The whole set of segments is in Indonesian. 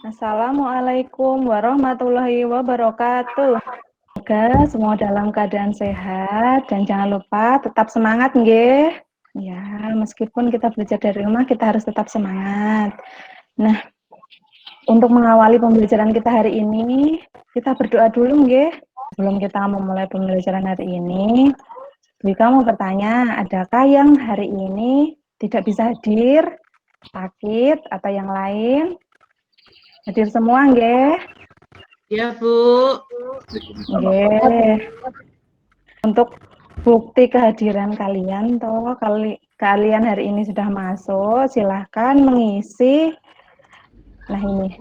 Assalamualaikum warahmatullahi wabarakatuh. Semoga semua dalam keadaan sehat dan jangan lupa tetap semangat nggih. Ya, meskipun kita belajar dari rumah, kita harus tetap semangat. Nah, untuk mengawali pembelajaran kita hari ini, kita berdoa dulu nggih. Sebelum kita memulai pembelajaran hari ini, Wika mau bertanya, adakah yang hari ini tidak bisa hadir, sakit, atau yang lain? Hadir semua nggih? Ya, Bu. Nggih. Untuk bukti kehadiran kalian kalian hari ini sudah masuk, silahkan mengisi. Nah, ini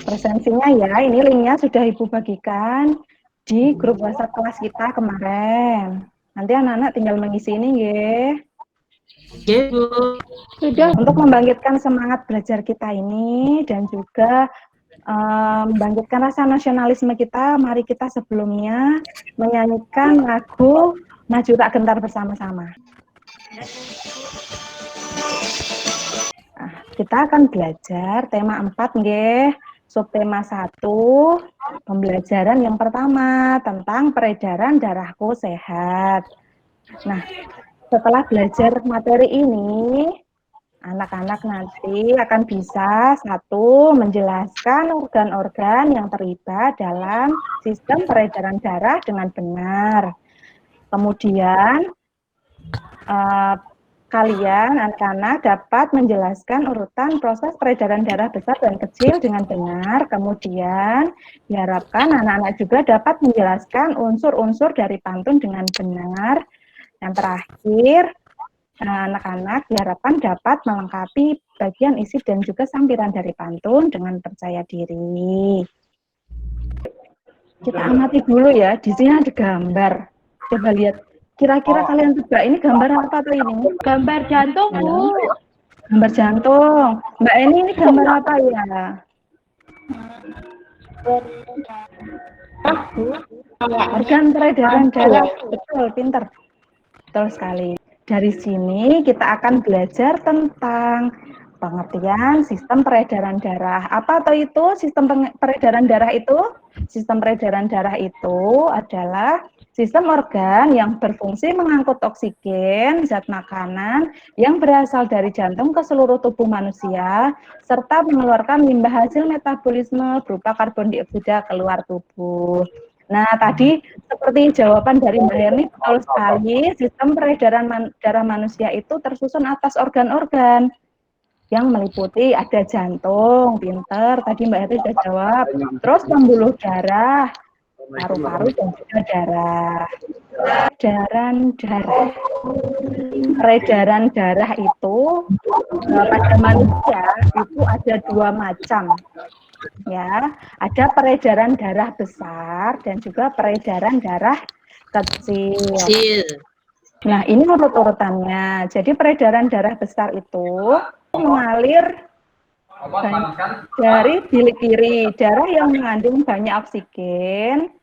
presensinya ya, ini linknya sudah Ibu bagikan di grup WhatsApp kelas kita kemarin. Nanti anak-anak tinggal mengisi ini nggih. Oke, Bu. Sudah, untuk membangkitkan semangat belajar kita ini dan juga membangkitkan rasa nasionalisme kita, mari kita sebelumnya menyanyikan lagu Maju Tak Gentar bersama-sama. Nah, kita akan belajar tema 4 nggih. Subtema 1, pembelajaran yang pertama tentang peredaran darahku sehat. Nah, setelah belajar materi ini, anak-anak nanti akan bisa satu menjelaskan organ-organ yang terlibat dalam sistem peredaran darah dengan benar. Kemudian kalian anak-anak dapat menjelaskan urutan proses peredaran darah besar dan kecil dengan benar. Kemudian diharapkan anak-anak juga dapat menjelaskan unsur-unsur dari pantun dengan benar. Yang terakhir, anak-anak diharapkan dapat melengkapi bagian isi dan juga sampiran dari pantun dengan percaya diri. Kita amati dulu ya, di sini ada gambar. Coba lihat, kira-kira kalian tebak ini gambar apa tuh ini? Gambar jantung, Bu. Gambar jantung. Mbak Eni, ini gambar apa ya? Organ peredaran darah. Betul, pinter. Betul sekali. Dari sini kita akan belajar tentang pengertian sistem peredaran darah. Apa atau itu sistem peredaran darah itu? Sistem peredaran darah itu adalah sistem organ yang berfungsi mengangkut oksigen, zat makanan yang berasal dari jantung ke seluruh tubuh manusia, serta mengeluarkan limbah hasil metabolisme berupa karbon dioksida keluar tubuh. Nah, tadi seperti jawaban dari Mbak Herni, betul sekali, sistem peredaran darah manusia itu tersusun atas organ-organ yang meliputi ada jantung, pinter, tadi Mbak Herni sudah jawab, terus pembuluh darah, paru-paru dan juga darah. Peredaran darah itu pada manusia itu ada dua macam. Ya, ada peredaran darah besar dan juga peredaran darah kecil. Nah, ini urut-urutannya. Jadi peredaran darah besar itu mengalir dari bilik kiri, darah yang mengandung banyak oksigen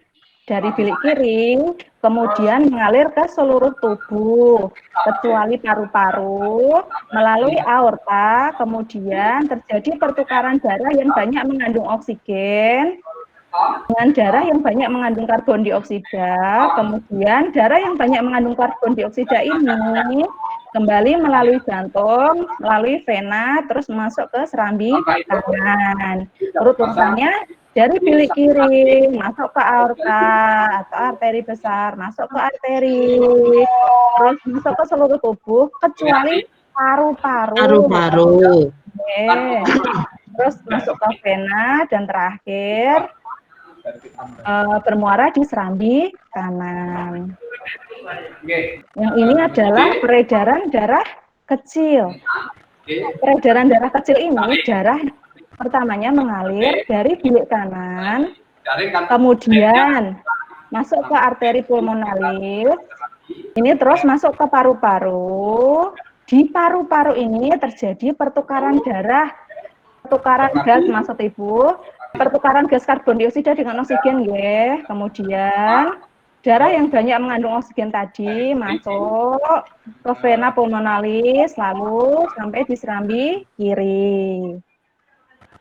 dari bilik kiri, kemudian mengalir ke seluruh tubuh, kecuali paru-paru, melalui aorta, kemudian terjadi pertukaran darah yang banyak mengandung oksigen dengan darah yang banyak mengandung karbon dioksida, kemudian darah yang banyak mengandung karbon dioksida ini kembali melalui jantung, melalui vena, terus masuk ke serambi tangan. Urut-urutannya dari bilik kiri, masuk ke aorta atau arteri besar, masuk ke arteri, terus masuk ke seluruh tubuh, kecuali paru-paru. Terus masuk ke vena, dan terakhir bermuara di serambi kanan. Yang ini adalah peredaran darah kecil. Peredaran darah kecil ini, darah pertamanya mengalir dari bilik kanan, kemudian masuk ke arteri pulmonalis, ini terus masuk ke paru-paru. Di paru-paru ini terjadi pertukaran darah, pertukaran gas, maksud Ibu, pertukaran gas karbon dioksida dengan oksigen ya. Kemudian darah yang banyak mengandung oksigen tadi masuk ke vena pulmonalis, lalu sampai di serambi kiri.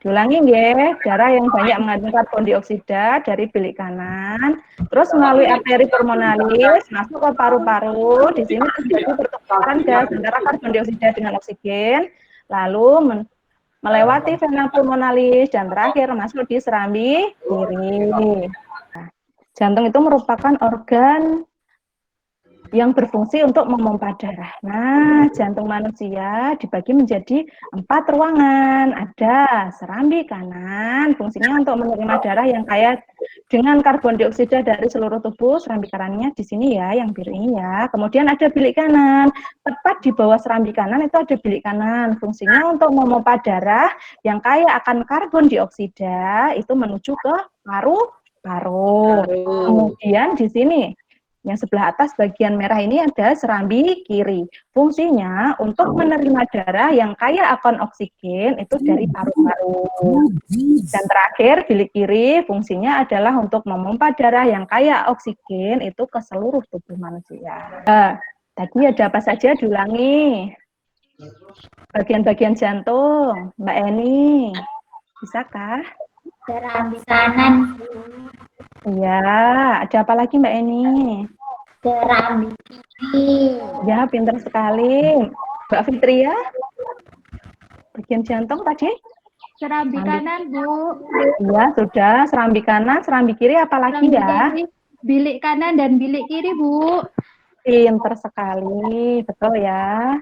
Diulangi nggih, darah yang banyak mengandung karbon dioksida dari bilik kanan, terus melalui arteri pulmonalis masuk ke paru-paru. Di sini terjadi pertukaran gas antara karbon dioksida dengan oksigen, lalu melewati vena pulmonalis dan terakhir masuk di serambi kiri. Nah, jantung itu merupakan organ yang berfungsi untuk memompa darah. Nah, jantung manusia dibagi menjadi 4 ruangan. Ada serambi kanan, fungsinya untuk menerima darah yang kaya dengan karbon dioksida dari seluruh tubuh. Serambi kanannya di sini ya, yang biru ini ya. Kemudian ada bilik kanan. Tepat di bawah serambi kanan itu ada bilik kanan. Fungsinya untuk memompa darah yang kaya akan karbon dioksida itu menuju ke paru-paru. Kemudian di sini yang sebelah atas bagian merah ini ada serambi kiri. Fungsinya untuk menerima darah yang kaya akan oksigen itu dari paru-paru. Dan terakhir bilik kiri fungsinya adalah untuk memompa darah yang kaya oksigen itu ke seluruh tubuh manusia. Tadi ada apa saja diulangi? Bagian-bagian jantung, Mbak Eni, bisakah? Serambi kanan, Iya, ada apa lagi Mbak Eni? serambi kiri, Ya, pintar sekali. Mbak Fitria, bagian jantung tadi? Serambi kanan, Bu. Iya, sudah. Serambi kanan, serambi kiri, apalagi Serambi ya? kiri, bilik kanan dan bilik kiri, Bu. Pintar sekali, betul ya.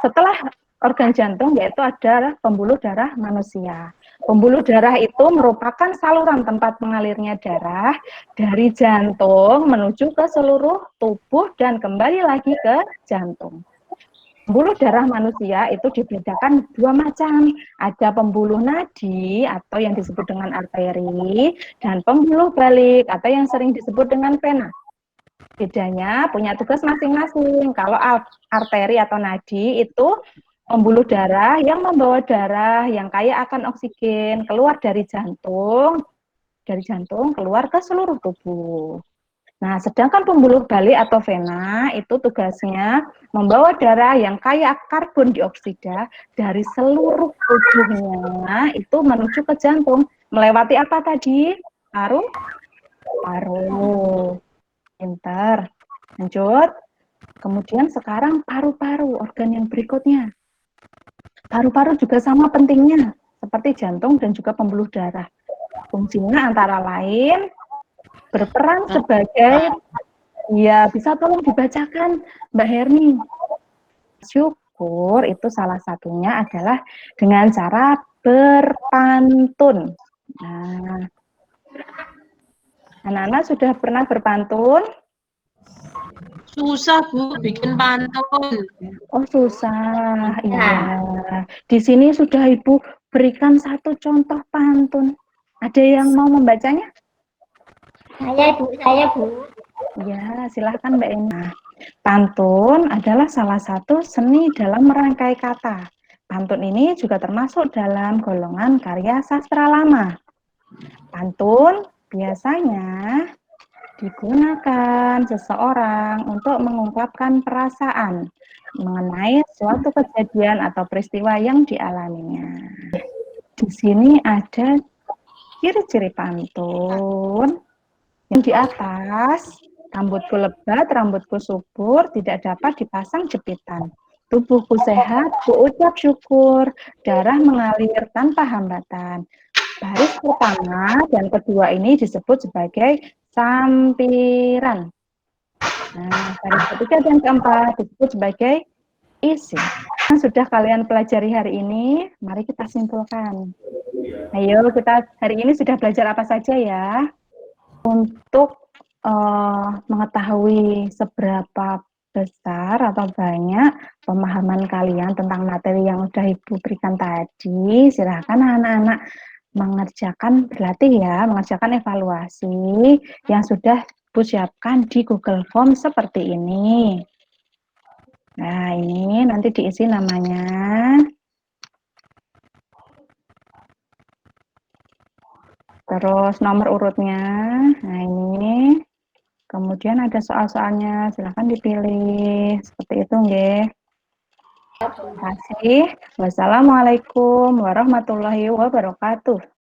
Setelah organ jantung, yaitu ada pembuluh darah manusia. Pembuluh darah itu merupakan saluran tempat mengalirnya darah dari jantung menuju ke seluruh tubuh dan kembali lagi ke jantung. Pembuluh darah manusia itu dibedakan 2 macam. Ada pembuluh nadi atau yang disebut dengan arteri dan pembuluh balik atau yang sering disebut dengan vena. Bedanya punya tugas masing-masing. Kalau arteri atau nadi itu pembuluh darah yang membawa darah yang kaya akan oksigen keluar dari jantung keluar ke seluruh tubuh. Nah, sedangkan pembuluh balik atau vena itu tugasnya membawa darah yang kaya karbon dioksida dari seluruh tubuhnya itu menuju ke jantung. Melewati apa tadi? Paru. Pintar. Lanjut. Kemudian sekarang paru-paru, organ yang berikutnya. Paru-paru juga sama pentingnya, seperti jantung dan juga pembuluh darah. Fungsinya antara lain berperan sebagai, ya bisa tolong dibacakan Mbak Herni. Syukur itu salah satunya adalah dengan cara berpantun. Nah, anak-anak sudah pernah berpantun? Susah, Bu, bikin pantun. Oh, susah. Iya. Di sini sudah Ibu berikan satu contoh pantun. Ada yang mau membacanya? saya Bu. Ya, silahkan Mbak Ena. Pantun adalah salah satu seni dalam merangkai kata. Pantun ini juga termasuk dalam golongan karya sastra lama. Pantun biasanya digunakan seseorang untuk mengungkapkan perasaan mengenai suatu kejadian atau peristiwa yang dialaminya. Di sini ada ciri-ciri pantun. Yang di atas, rambutku lebat, rambutku subur, tidak dapat dipasang jepitan. Tubuhku sehat, kuucap syukur, darah mengalir tanpa hambatan. Baris pertama dan kedua ini disebut sebagai sampiran. Nah, baris ketiga dan keempat disebut sebagai isi. Nah, sudah kalian pelajari hari ini, mari kita simpulkan. Ayo, kita hari ini sudah belajar apa saja ya? Untuk mengetahui seberapa besar atau banyak pemahaman kalian tentang materi yang sudah Ibu berikan tadi, silahkan anak-anak berlatih ya, mengerjakan evaluasi yang sudah Ibu siapkan di Google Form seperti ini. Nah, ini nanti diisi namanya. Terus nomor urutnya. Nah, ini. Kemudian ada soal-soalnya, silahkan dipilih. Seperti itu, nggih. Terima kasih. Wassalamualaikum warahmatullahi wabarakatuh.